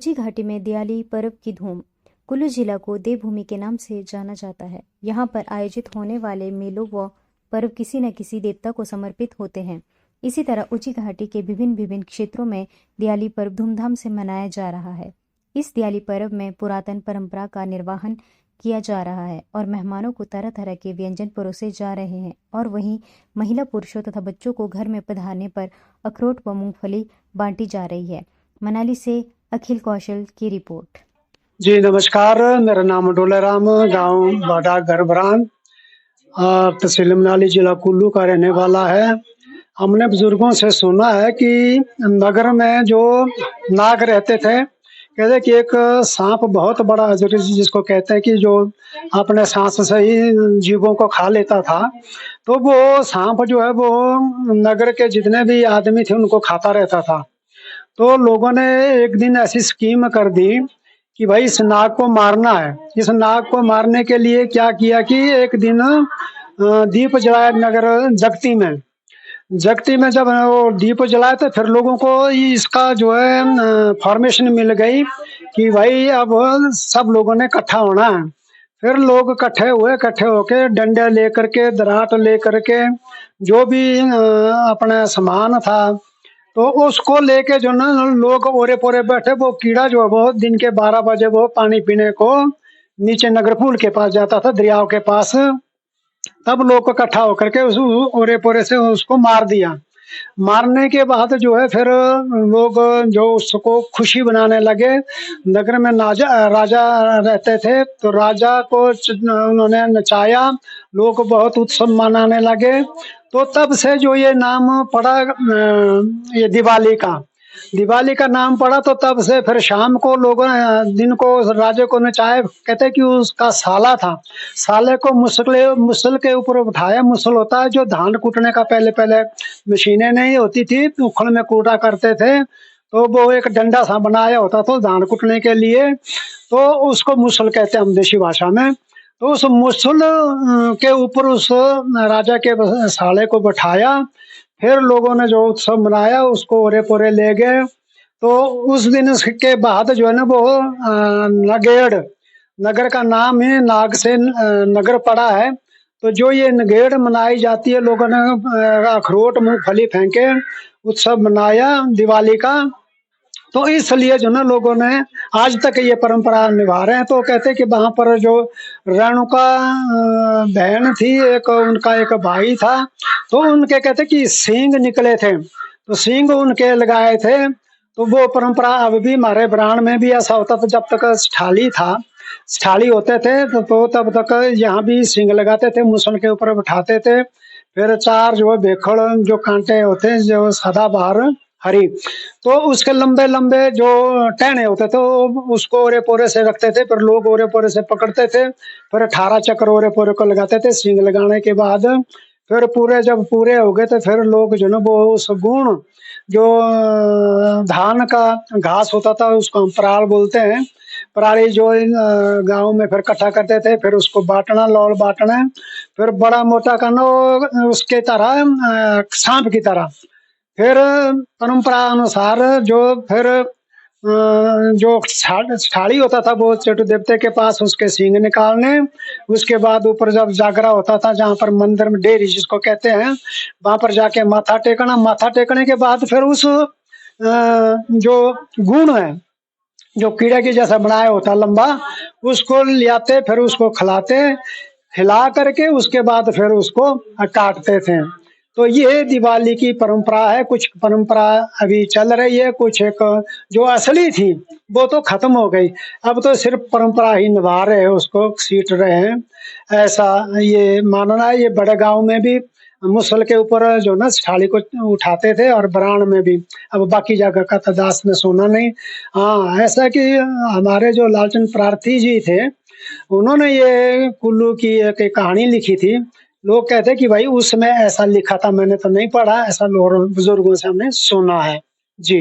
ऊंची घाटी में दियाली पर्व की धूम। कुल्लू जिला को देवभूमि के नाम से जाना जाता है। यहाँ पर आयोजित होने वाले मेलों व पर्व किसी न किसी देवता को समर्पित होते हैं। इसी तरह ऊंची घाटी के विभिन्न विभिन्न क्षेत्रों में दियाली पर्व धूमधाम से मनाया जा रहा है। इस दियाली पर्व में पुरातन परंपरा का निर्वहन किया जा रहा है और मेहमानों को तरह तरह के व्यंजन परोसे जा रहे हैं। और वहीं महिला, पुरुषों तथा बच्चों को घर में पधारने पर अखरोट व मूंगफली बांटी जा रही है। मनाली से अखिल कौशल की रिपोर्ट। जी नमस्कार, मेरा नाम डोला राम, गांव बाडा गरबरान, तहसील मनाली, जिला कुल्लू का रहने वाला है। हमने बुजुर्गों से सुना है कि नगर में जो नाग रहते थे, कहते कि एक सांप बहुत बड़ा जिसको कहते हैं कि जो अपने सांस से ही जीवों को खा लेता था, तो वो सांप जो है वो नगर के जितने भी आदमी थे उनको खाता रहता था। तो लोगों ने एक दिन ऐसी स्कीम कर दी कि भाई इस नाग को मारना है। इस नाग को मारने के लिए क्या किया कि एक दिन दीप जलाया नगर जगती में जब वो दीप जलाए तो फिर लोगों को इसका जो है फॉर्मेशन मिल गई कि भाई अब सब लोगों ने इकट्ठा होना है। फिर लोग इकट्ठे होके डंडे लेकर के, दराट लेकर के, जो भी अपना सामान था तो उसको लेके जो ना लोग ओरे पोरे बैठे। वो कीड़ा जो है वो दिन के 12 बजे वो पानी पीने को नीचे नगरपुल के पास जाता था, दरियाओं के पास। तब लोग इकट्ठा होकर के उस ओरे पोरे से उसको मार दिया। मारने के बाद जो है फिर लोग जो उसको खुशी बनाने लगे। नगर में राजा रहते थे, तो राजा को उन्होंने नचाया, लोग बहुत उत्सव मनाने लगे। तो तब से जो ये नाम पड़ा ये दिवाली का नाम पड़ा। तो तब से फिर शाम को लोगों दिन को राजे को नचाए। कहते कि उसका साला था, साले को मुसल के ऊपर उठाया। मुसल होता है जो धान कूटने का, पहले मशीनें नहीं होती थी, उखल में कूटा करते थे, तो वो एक डंडा सा बनाया होता था धान कूटने के लिए, तो उसको मुसल कहते हैं हम देशी भाषा में। तो उस मुसल के ऊपर उस राजा के साले को बैठाया। फिर लोगों ने जो उत्सव मनाया उसको ओरे पोरे ले गए। तो उस दिन के बाद जो है ना वो नगेड़, नगर का नाम ही नाग से नगर पड़ा है। तो जो ये नगेड़ मनाई जाती है, लोगों ने अखरोट मूंगफली फेंके, उत्सव मनाया दिवाली का। तो इसलिए जो ना लोगों ने आज तक ये परंपरा निभा रहे हैं। तो कहते कि वहां पर जो रेणुका बहन थी, एक उनका एक भाई था, तो उनके कहते कि सींग निकले थे, तो सींग उनके लगाए थे। तो वो परंपरा अब भी हमारे ब्राह्मण में भी ऐसा होता था। जब तक स्थाली होते थे तो तब तक यहाँ भी सींग लगाते थे, मुसल के ऊपर बिठाते थे। फिर 4 जो बेखड़ जो कांटे होते हैं जो सदाबहार हरी, तो उसके लंबे लंबे जो टहने होते थे उसको ओरे पोरे से रखते थे। फिर लोग ओरे पोरे से पकड़ते थे, फिर 18 चक्र ओरे पोरे को लगाते थे। सींग लगाने के बाद फिर जब पूरे हो गए तो फिर लोग जो ना वो उस गुण जो धान का घास होता था उसको हम पराल बोलते हैं, पराली जो गांव में फिर इकट्ठा करते थे। फिर उसको बांटना, लौड़ बांटना, फिर बड़ा मोटा करना उसके तरह सांप की तरह। फिर परंपरा अनुसार जो फिर जो साड़ी होता था वो चटु देवते के पास उसके सींग निकालने। उसके बाद ऊपर जब जागरा होता था, जहाँ पर मंदिर में डेरी जिसको कहते हैं, वहां पर जाके माथा टेकना। माथा टेकने के बाद फिर उस जो गुण है जो कीड़े की जैसा बनाया होता लंबा, उसको ले आते, फिर उसको खिला करके उसके बाद फिर उसको काटते थे। तो ये दिवाली की परंपरा है। कुछ परंपरा अभी चल रही है, कुछ एक जो असली थी वो तो खत्म हो गई। अब तो सिर्फ परंपरा ही निभा रहे हैं, उसको सीट रहे हैं, ऐसा ये मानना है। ये बड़े गांव में भी मुसल के ऊपर जो ना थाली को उठाते थे, और बराण में भी। अब बाकी जगह का तदास में सुना नहीं। हाँ, ऐसा कि हमारे जो लालचंद प्रार्थी जी थे, उन्होंने ये कुल्लू की एक कहानी लिखी थी। लोग कहते कि भाई उसमें ऐसा लिखा था, मैंने तो नहीं पढ़ा, ऐसा लोग बुजुर्गों से हमने सुना है। जी।